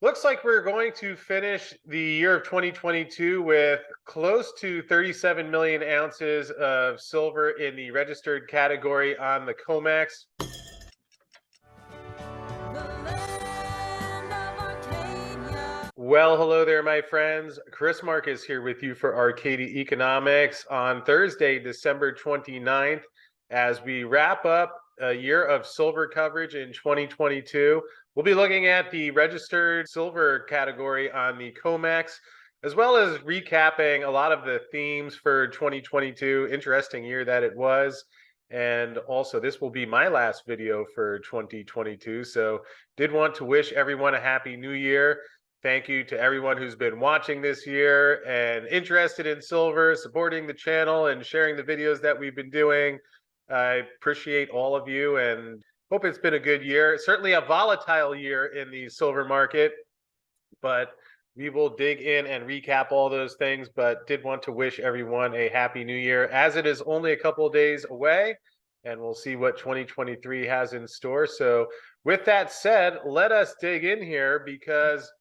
Looks like we're going to finish the year of 2022 with close to 37 million ounces of silver in the registered category on the COMEX. Well, hello there, my friends. Chris Mark is here with you for Arcadia Economics on Thursday, December 29th, as we wrap up a year of silver coverage in 2022. We'll be looking at the registered silver category on the COMEX, as well as recapping a lot of the themes for 2022. Interesting year that it was. And also, this will be my last video for 2022. So, did want to wish everyone a happy new year. Thank you to everyone who's been watching this year and interested in silver, supporting the channel and sharing the videos that we've been doing. I appreciate all of you and hope it's been a good year. Certainly a volatile year in the silver market, but we will dig in and recap all those things. But did want to wish everyone a happy new year, as it is only a couple of days away, and we'll see what 2023 has in store. So with that said, let us dig in here, because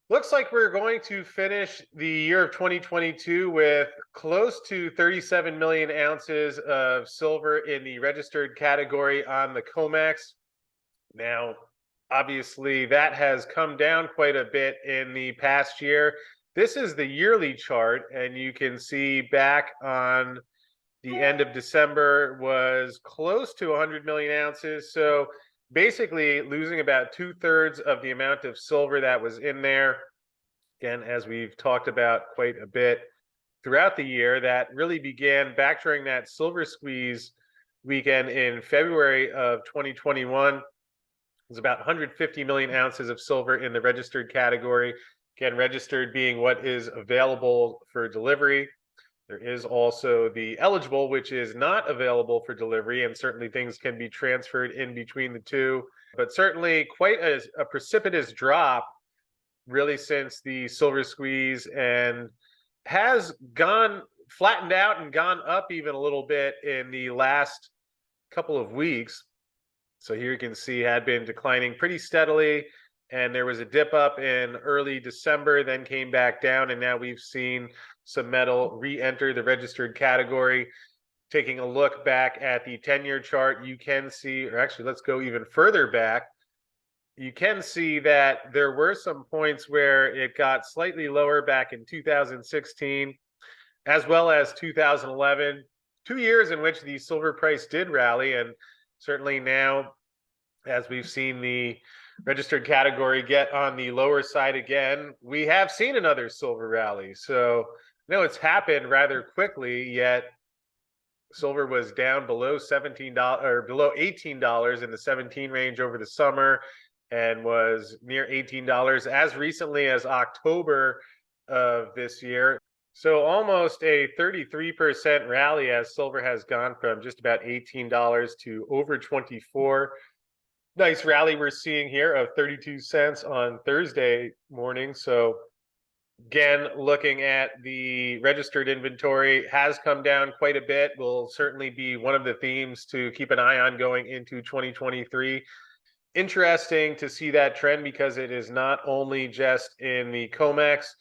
looks like we're going to finish the year of 2022 with close to 37 million ounces of silver in the registered category on the COMEX. Now, obviously, that has come down quite a bit in the past year. This is the yearly chart, and you can see back on the end of December was close to 100 million ounces. So basically losing about 2/3 of the amount of silver that was in there. Again, as we've talked about quite a bit throughout the year, that really began back during that silver squeeze weekend in February of 2021. It was about 150 million ounces of silver in the registered category. Again, registered being what is available for delivery. There is also the eligible, which is not available for delivery, and certainly things can be transferred in between the two. But certainly quite a precipitous drop, really, since the silver squeeze, and has gone flattened out and gone up even a little bit in the last couple of weeks. So here you can see had been declining pretty steadily, and there was a dip up in early December, then came back down, and now we've seen some metal re-enter the registered category. Taking a look back at the 10-year chart, you can see, or actually let's go even further back. You can see that there were some points where it got slightly lower back in 2016, as well as 2011, 2 years in which the silver price did rally. And certainly now, as we've seen the registered category get on the lower side again, we have seen another silver rally. So no, it's happened rather quickly, yet silver was down below $17 or below $18 in the 17 range over the summer, and was near $18 as recently as October of this year. So almost a 33% rally, as silver has gone from just about $18 to over 24. Nice rally we're seeing here of 32 cents on Thursday morning. So again, looking at the registered inventory, has come down quite a bit. Will certainly be one of the themes to keep an eye on going into 2023. Interesting to see that trend, because it is not only just in the COMEX.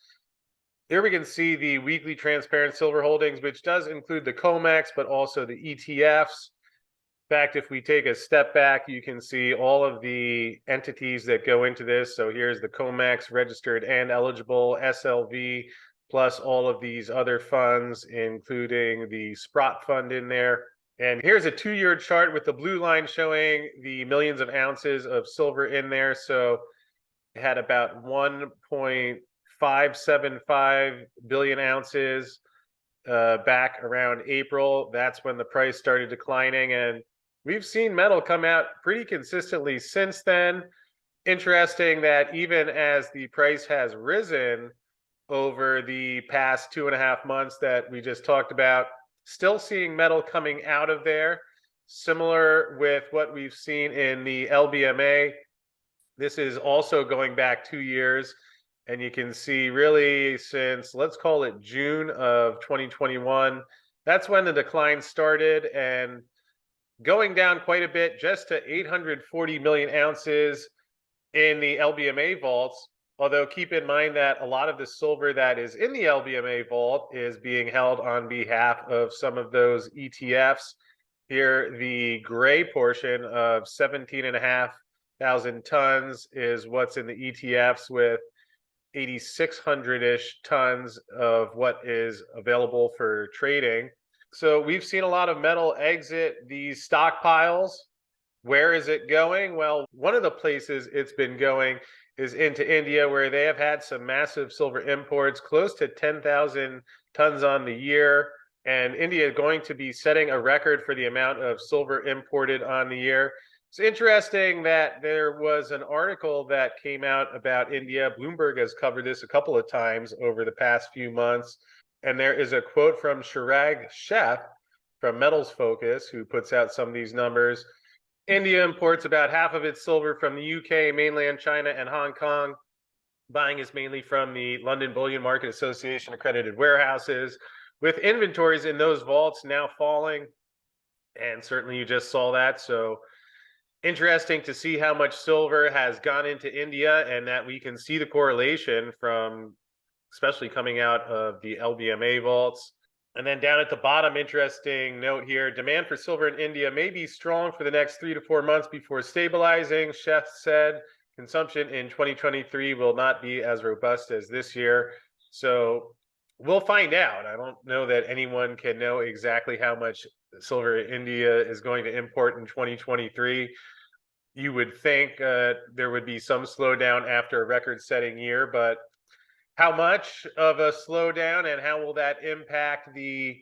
Here we can see the weekly transparent silver holdings, which does include the COMEX, but also the ETFs. In fact, if we take a step back, you can see all of the entities that go into this. So here's the COMEX, registered and eligible, SLV, plus all of these other funds, including the Sprott fund in there. And here's a 2-year chart with the blue line showing the millions of ounces of silver in there. So it had about 1.575 billion ounces back around April. That's when the price started declining, and we've seen metal come out pretty consistently since then. Interesting that even as the price has risen over the past 2.5 months that we just talked about, still seeing metal coming out of there. Similar with what we've seen in the LBMA. This is also going back 2 years. And you can see really since, let's call it June of 2021, that's when the decline started, and going down quite a bit, just to 840 million ounces in the LBMA vaults. Although keep in mind that a lot of the silver that is in the LBMA vault is being held on behalf of some of those ETFs. Here, the gray portion of 17,500 tons is what's in the ETFs, with 8,600-ish tons of what is available for trading. So we've seen a lot of metal exit these stockpiles. Where is it going? Well, one of the places it's been going is into India, where they have had some massive silver imports, close to 10,000 tons on the year. And India is going to be setting a record for the amount of silver imported on the year. It's interesting that there was an article that came out about India. Bloomberg has covered this a couple of times over the past few months. And there is a quote from Chirag Sheth from Metals Focus, who puts out some of these numbers. India imports about half of its silver from the UK, mainland China, and Hong Kong. Buying is mainly from the London Bullion Market Association accredited warehouses, with inventories in those vaults now falling. And certainly you just saw that. So interesting to see how much silver has gone into India, and that we can see the correlation from, especially coming out of the LBMA vaults. And then down at the bottom, interesting note here, demand for silver in India may be strong for the next 3 to 4 months before stabilizing. Sheth said consumption in 2023 will not be as robust as this year. So we'll find out. I don't know that anyone can know exactly how much silver India is going to import in 2023. You would think there would be some slowdown after a record-setting year, but how much of a slowdown and how will that impact the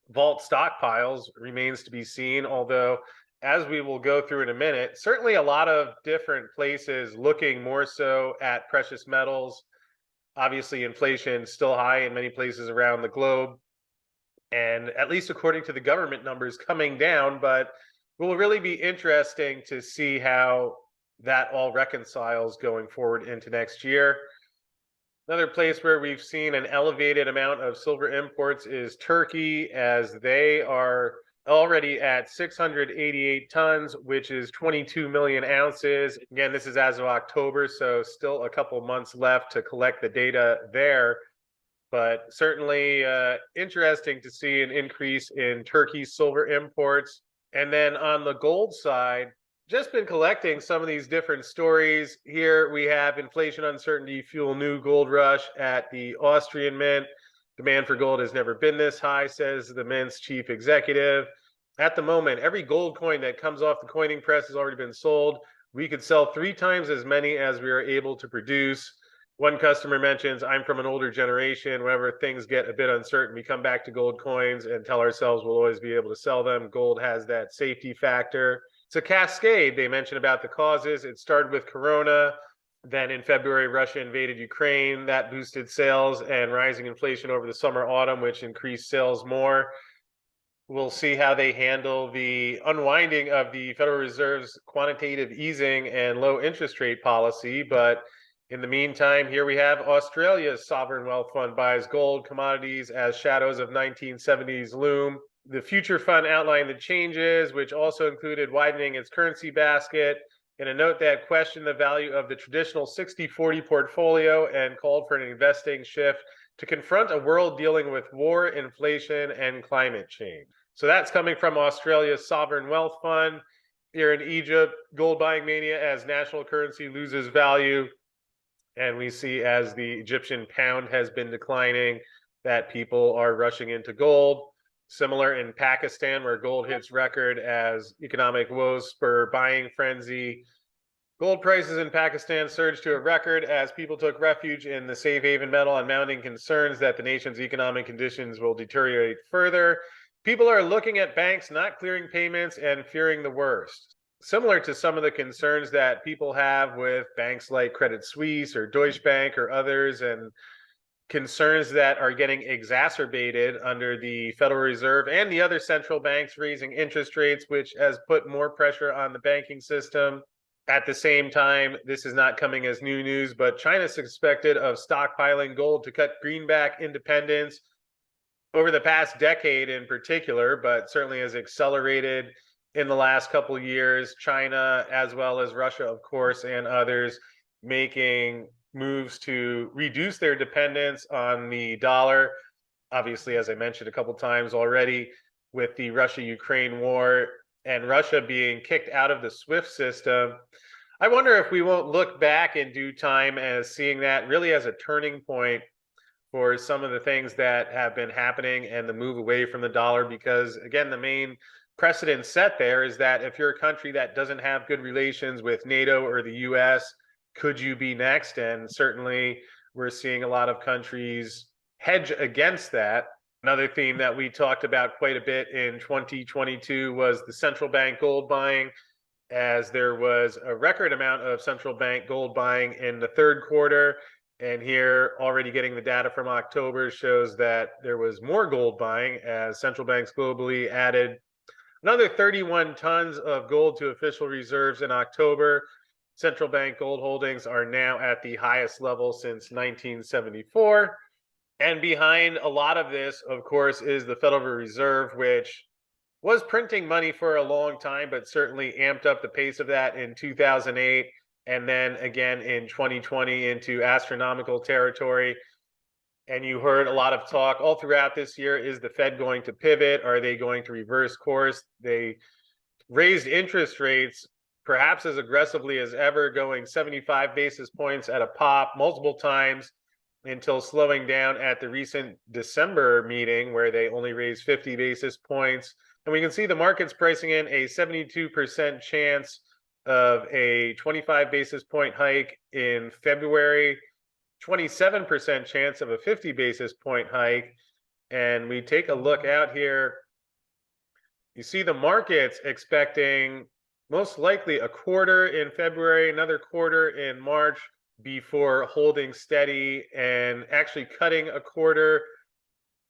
vault stockpiles remains to be seen. Although, as we will go through in a minute, certainly a lot of different places looking more so at precious metals. Obviously, inflation still high in many places around the globe, and at least according to the government numbers, coming down. But it will really be interesting to see how that all reconciles going forward into next year. Another place where we've seen an elevated amount of silver imports is Turkey, as they are already at 688 tons, which is 22 million ounces. Again, this is as of October, so still a couple months left to collect the data there. But certainly interesting to see an increase in Turkey's silver imports. And then on the gold side, just been collecting some of these different stories. Here we have inflation uncertainty fuel new gold rush at the Austrian Mint. Demand for gold has never been this high, says the Mint's chief executive. At the moment, every gold coin that comes off the coining press has already been sold. We could sell 3 times as many as we are able to produce. One customer mentions, I'm from an older generation. Whenever things get a bit uncertain, we come back to gold coins and tell ourselves we'll always be able to sell them. Gold has that safety factor. It's a cascade. They mentioned about the causes. It started with Corona. Then in February, Russia invaded Ukraine. That boosted sales, and rising inflation over the summer, autumn, which increased sales more. We'll see how they handle the unwinding of the Federal Reserve's quantitative easing and low interest rate policy. But in the meantime, here we have Australia's sovereign wealth fund buys gold commodities as shadows of 1970s loom. The future fund outlined the changes, which also included widening its currency basket in a note that questioned the value of the traditional 60-40 portfolio and called for an investing shift to confront a world dealing with war, inflation, and climate change. So that's coming from Australia's sovereign wealth fund. Here in Egypt, gold buying mania as national currency loses value. And we see, as the Egyptian pound has been declining, that people are rushing into gold. Similar in Pakistan, where gold hits record as economic woes spur buying frenzy. Gold prices in Pakistan surged to a record as people took refuge in the safe haven metal on mounting concerns that the nation's economic conditions will deteriorate further. People are looking at banks not clearing payments and fearing the worst. Similar to some of the concerns that people have with banks like Credit Suisse or Deutsche Bank or others, and concerns that are getting exacerbated under the Federal Reserve and the other central banks raising interest rates, which has put more pressure on the banking system. At the same time, this is not coming as new news, but China is suspected of stockpiling gold to cut greenback independence over the past decade in particular, but certainly has accelerated in the last couple of years, China as well as Russia, of course, and others making moves to reduce their dependence on the dollar. Obviously, as I mentioned a couple times already, with the Russia-Ukraine war and Russia being kicked out of the SWIFT system, I wonder if we won't look back in due time as seeing that really as a turning point for some of the things that have been happening and the move away from the dollar. Because again, the main precedent set there is that if you're a country that doesn't have good relations with NATO or the US, could you be next? And certainly we're seeing a lot of countries hedge against that. Another theme that we talked about quite a bit in 2022 was the central bank gold buying, as there was a record amount of central bank gold buying in the third quarter. And here, already getting the data from October shows that there was more gold buying as central banks globally added another 31 tons of gold to official reserves in October. Central bank gold holdings are now at the highest level since 1974. And behind a lot of this, of course, is the Federal Reserve, which was printing money for a long time, but certainly amped up the pace of that in 2008. And then again in 2020 into astronomical territory. And you heard a lot of talk all throughout this year. Is the Fed going to pivot? Are they going to reverse course? They raised interest rates perhaps as aggressively as ever, going 75 basis points at a pop multiple times until slowing down at the recent December meeting where they only raised 50 basis points. And we can see the market's pricing in a 72% chance of a 25 basis point hike in February, 27% chance of a 50 basis point hike. And we take a look out here, you see the markets expecting most likely a quarter in February, another quarter in March, before holding steady and actually cutting a quarter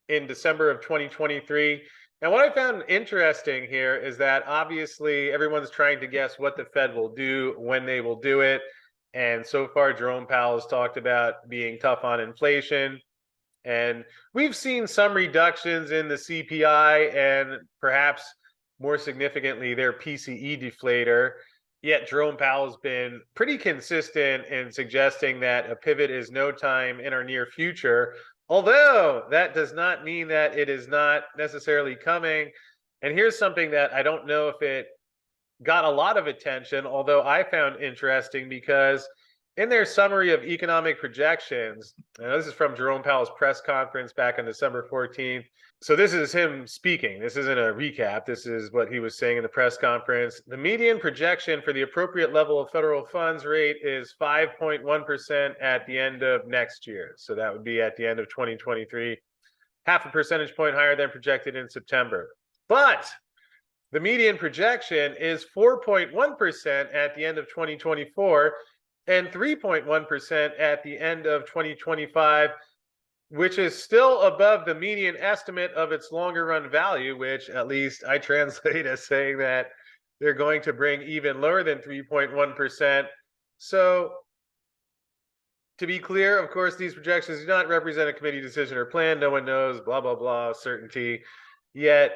in December of 2023. Now, what I found interesting here is that obviously everyone's trying to guess what the Fed will do, when they will do it. And so far, Jerome Powell has talked about being tough on inflation. And we've seen some reductions in the CPI and perhaps more significantly, their PCE deflator. Yet Jerome Powell has been pretty consistent in suggesting that a pivot is no time in our near future. Although that does not mean that it is not necessarily coming. And here's something that I don't know if it got a lot of attention, although I found interesting, because in their summary of economic projections, and this is from Jerome Powell's press conference back on December 14th. So this is him speaking. This isn't a recap. This is what he was saying in the press conference. The median projection for the appropriate level of federal funds rate is 5.1% at the end of next year. So that would be at the end of 2023, half a percentage point higher than projected in September. But the median projection is 4.1% at the end of 2024 and 3.1% at the end of 2025, which is still above the median estimate of its longer run value, which at least I translate as saying that they're going to bring even lower than 3.1%. So to be clear, of course, these projections do not represent a committee decision or plan. No one knows, blah, blah, blah, certainty. Yet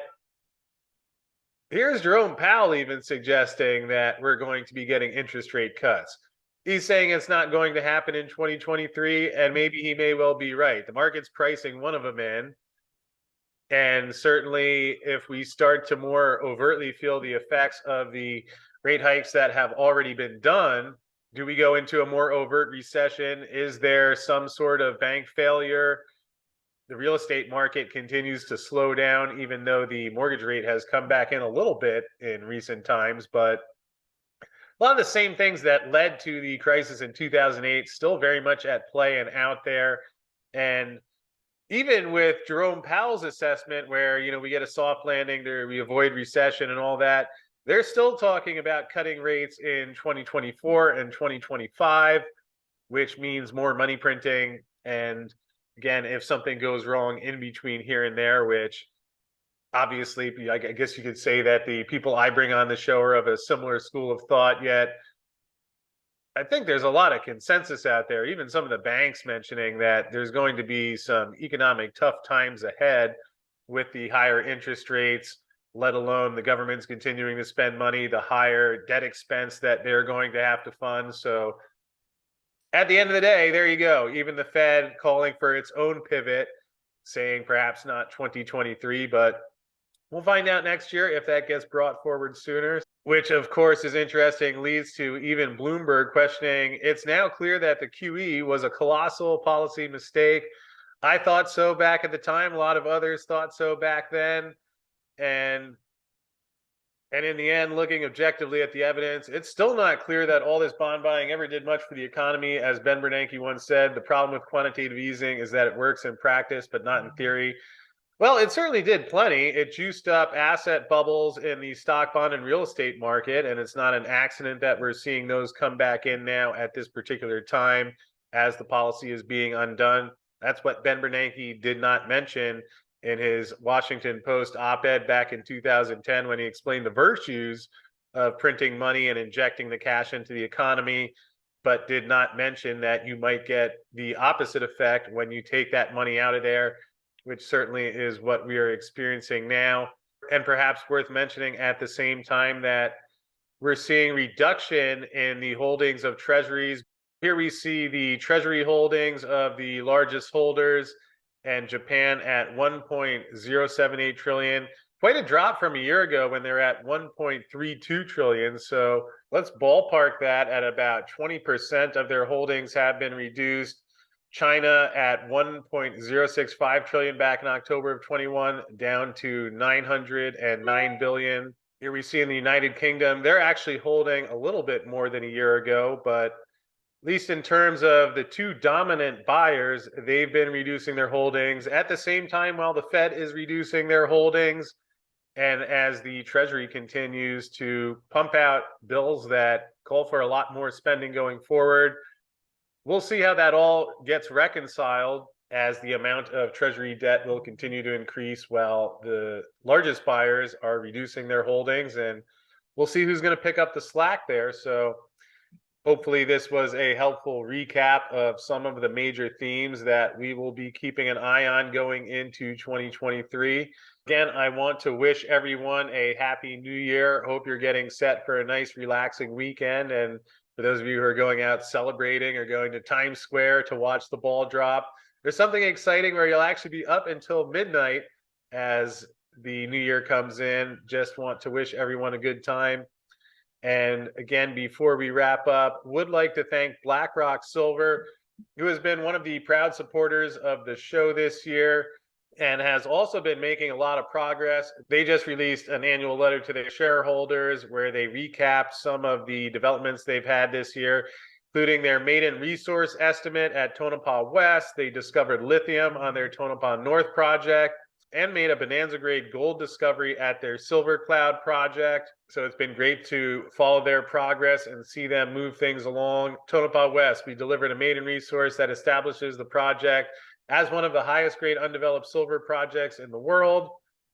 here's Jerome Powell even suggesting that we're going to be getting interest rate cuts. He's saying it's not going to happen in 2023, and maybe he may well be right. The market's pricing one of them in. And certainly, if we start to more overtly feel the effects of the rate hikes that have already been done, do we go into a more overt recession? Is there some sort of bank failure? The real estate market continues to slow down, even though the mortgage rate has come back in a little bit in recent times. But a lot of the same things that led to the crisis in 2008 still very much at play and out there. And even with Jerome Powell's assessment, where we get a soft landing, we avoid recession and all that, they're still talking about cutting rates in 2024 and 2025, which means more money printing. And again, if something goes wrong in between here and there, which obviously, I guess you could say that the people I bring on the show are of a similar school of thought, yet I think there's a lot of consensus out there, even some of the banks mentioning that there's going to be some economic tough times ahead with the higher interest rates. let alone the government's continuing to spend money, the higher debt expense that they're going to have to fund. So at the end of the day, there you go. Even the Fed calling for its own pivot, saying perhaps not 2023, but we'll find out next year if that gets brought forward sooner, which of course is interesting, leads to even Bloomberg questioning, it's now clear that the QE was a colossal policy mistake. I thought so back at the time. A lot of others thought so back then. And in the end, looking objectively at the evidence, it's still not clear that all this bond buying ever did much for the economy. As Ben Bernanke once said, the problem with quantitative easing is that it works in practice, but not in theory. Well, it certainly did plenty. It juiced up asset bubbles in the stock, bond, and real estate market, and it's not an accident that we're seeing those come back in now at this particular time as the policy is being undone. That's what Ben Bernanke did not mention in his Washington Post op-ed back in 2010 when he explained the virtues of printing money and injecting the cash into the economy, but did not mention that you might get the opposite effect when you take that money out of there, which certainly is what we are experiencing now. And perhaps worth mentioning at the same time that we're seeing reduction in the holdings of treasuries. Here we see the treasury holdings of the largest holders, and Japan at 1.078 trillion. Quite a drop from a year ago when they're at 1.32 trillion. So let's ballpark that at about 20% of their holdings have been reduced. China at 1.065 trillion back in October of 21, down to 909 billion. Here we see in the United Kingdom, they're actually holding a little bit more than a year ago, but at least in terms of the two dominant buyers, they've been reducing their holdings at the same time while the Fed is reducing their holdings. And as the Treasury continues to pump out bills that call for a lot more spending going forward, we'll see how that all gets reconciled as the amount of Treasury debt will continue to increase while the largest buyers are reducing their holdings. And we'll see who's going to pick up the slack there. So hopefully this was a helpful recap of some of the major themes that we will be keeping an eye on going into 2023. Again, I want to wish everyone a happy new year. Hope you're getting set for a nice relaxing weekend. And for those of you who are going out celebrating or going to Times Square to watch the ball drop, there's something exciting where you'll actually be up until midnight as the new year comes in. Just want to wish everyone a good time. And again, before we wrap up, would like to thank BlackRock Silver, who has been one of the proud supporters of the show this year and has also been making a lot of progress. They just released an annual letter to their shareholders where they recapped some of the developments they've had this year, including their maiden resource estimate at Tonopah West. They discovered lithium on their Tonopah North project and made a bonanza grade gold discovery at their Silver Cloud project. So it's been great to follow their progress and see them move things along. Tonopah West, we delivered a maiden resource that establishes the project as one of the highest grade undeveloped silver projects in the world.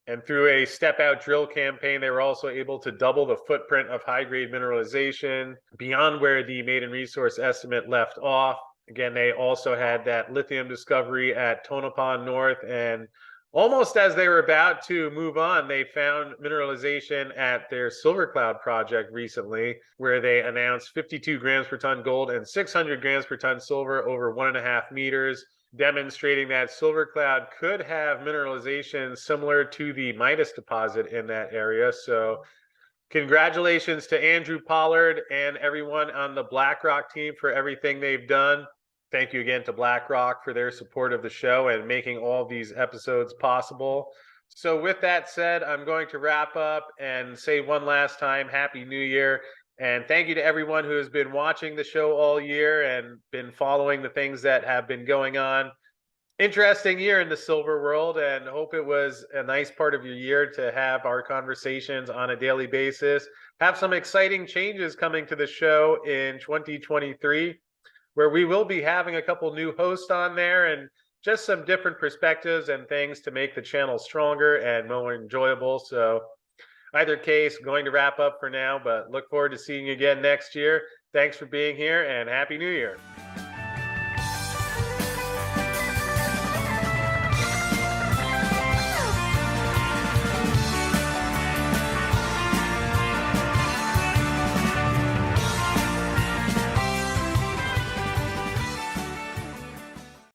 And through a step out drill campaign, they were also able to double the footprint of high grade mineralization beyond where the maiden resource estimate left off. Again, they also had that lithium discovery at Tonopah North, and almost as they were about to move on, they found mineralization at their Silver Cloud project recently, where they announced 52 grams per ton gold and 600 grams per ton silver over 1.5 meters, demonstrating that Silver Cloud could have mineralization similar to the Midas deposit in that area. So congratulations to Andrew Pollard and everyone on the BlackRock team for everything they've done. Thank you again to BlackRock for their support of the show and making all these episodes possible. So with that said, I'm going to wrap up and say one last time, Happy New Year. And thank you to everyone who has been watching the show all year and been following the things that have been going on. Interesting year in the silver world, and hope it was a nice part of your year to have our conversations on a daily basis. Have some exciting changes coming to the show in 2023. Where we will be having a couple new hosts on there and just some different perspectives and things to make the channel stronger and more enjoyable. So either case, going to wrap up for now, but look forward to seeing you again next year. Thanks for being here and Happy New Year.